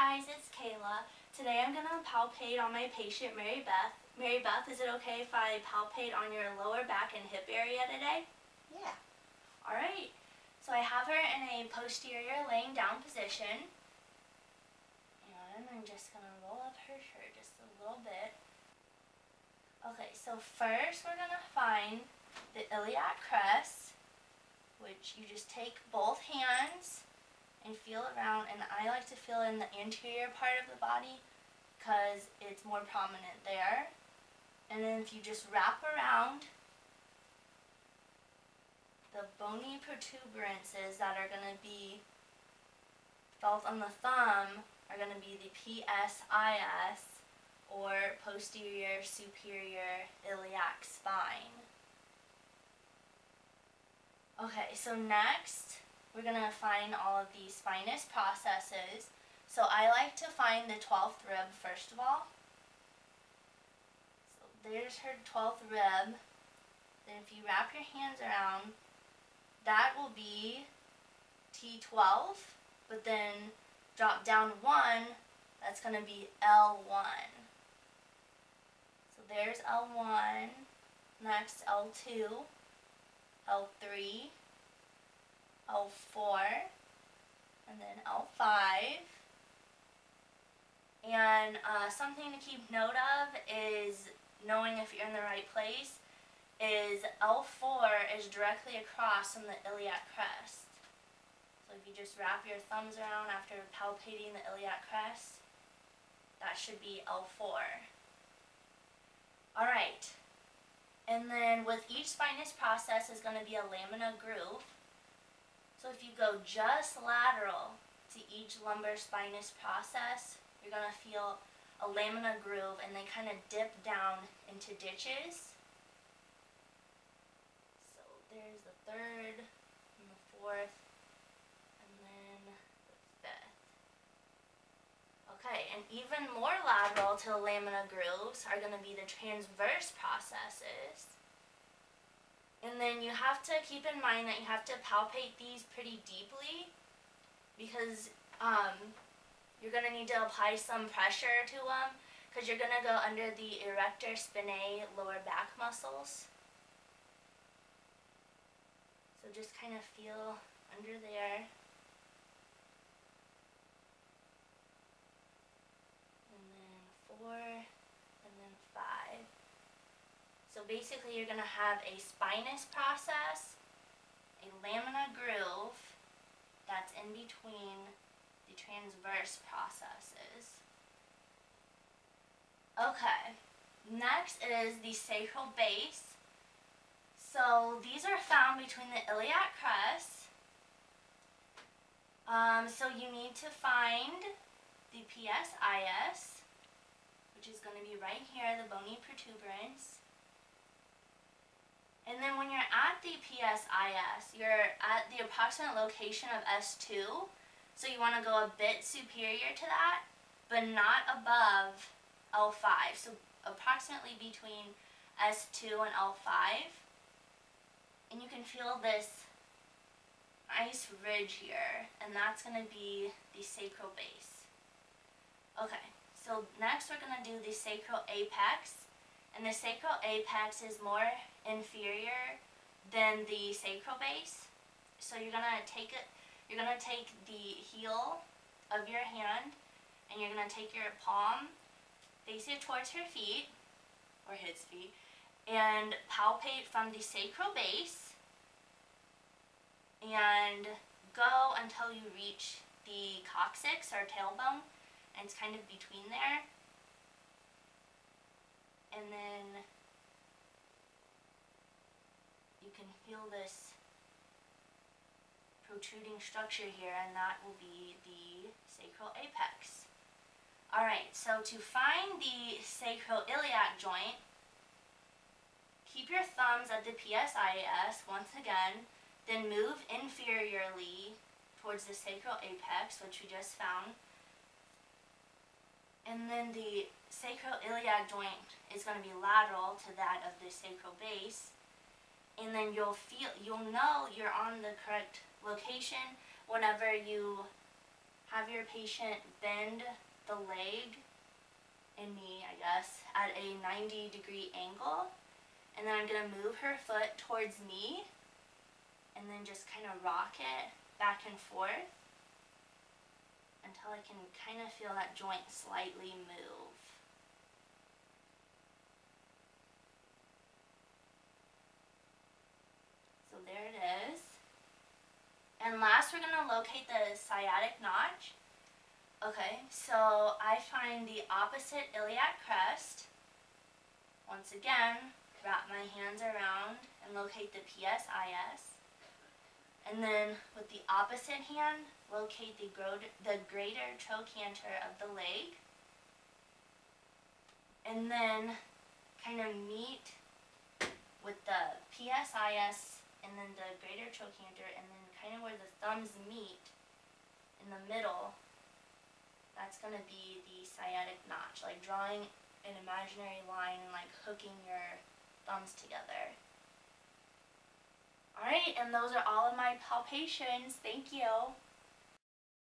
guys, it's Kayla. Today I'm going to palpate on my patient Mary Beth. Mary Beth, is it okay if I palpate on your lower back and hip area today? Yeah. Alright, so I have her in a posterior laying down position. And I'm just going to roll up her shirt just a little bit. Okay, so first we're going to find the iliac crest, which you just take both hands and feel around, and I like to feel in the anterior part of the body because it's more prominent there. And then if you just wrap around, the bony protuberances that are going to be felt on the thumb are going to be the PSIS, or posterior superior iliac spine. Okay, so next we're going to find all of these spinous processes. So I like to find the 12th rib first of all. So there's her 12th rib. Then if you wrap your hands around, that will be T12, but then drop down 1, that's going to be L1. So there's L1, next L2, L3, L4, and then L5. And something to keep note of is knowing if you're in the right place is L4 is directly across from the iliac crest. So if you just wrap your thumbs around after palpating the iliac crest, that should be L4. Alright, and then with each spinous process is going to be a lamina groove. So if you go just lateral to each lumbar spinous process, you're going to feel a lamina groove and they kind of dip down into ditches. So there's the 3rd and the 4th and then the 5th. Okay, and even more lateral to the lamina grooves are going to be the transverse processes. And then you have to keep in mind that you have to palpate these pretty deeply because you're going to need to apply some pressure to them because you're going to go under the erector spinae lower back muscles. So just kind of feel under there. And then 4, and then 5. So basically you're going to have a spinous process, a lamina groove that's in between the transverse processes. Okay, next is the sacral base. So these are found between the iliac crest. So you need to find the PSIS, which is going to be right here, the bony protuberance. And then when you're at the PSIS, you're at the approximate location of S2. So you want to go a bit superior to that, but not above L5. So approximately between S2 and L5. And you can feel this nice ridge here, and that's going to be the sacral base. Okay, so next we're going to do the sacral apex. And the sacral apex is more inferior than the sacral base. So you're gonna take the heel of your hand and you're gonna take your palm, face it towards her feet, or his feet, and palpate from the sacral base and go until you reach the coccyx or tailbone, and it's kind of between there. And then you can feel this protruding structure here, and that will be the sacral apex. Alright, so to find the sacroiliac joint, keep your thumbs at the PSIS once again, then move inferiorly towards the sacral apex, which we just found. And then the sacroiliac joint is going to be lateral to that of the sacral base. And then you'll know you're on the correct location whenever you have have your patient bend the leg and knee, I guess, at a 90-degree angle. And then I'm going to move her foot towards me and then just kind of rock it back and forth until I can kind of feel that joint slightly move. So there it is. And last, we're going to locate the sciatic notch. Okay, so I find the opposite iliac crest. Once again, wrap my hands around and locate the PSIS. And then with the opposite hand, locate the greater trochanter of the leg. And then kind of meet with the PSIS and then the greater trochanter, and then kind of where the thumbs meet in the middle, that's going to be the sciatic notch, like drawing an imaginary line and like hooking your thumbs together. Alright, and those are all of my palpations. Thank you.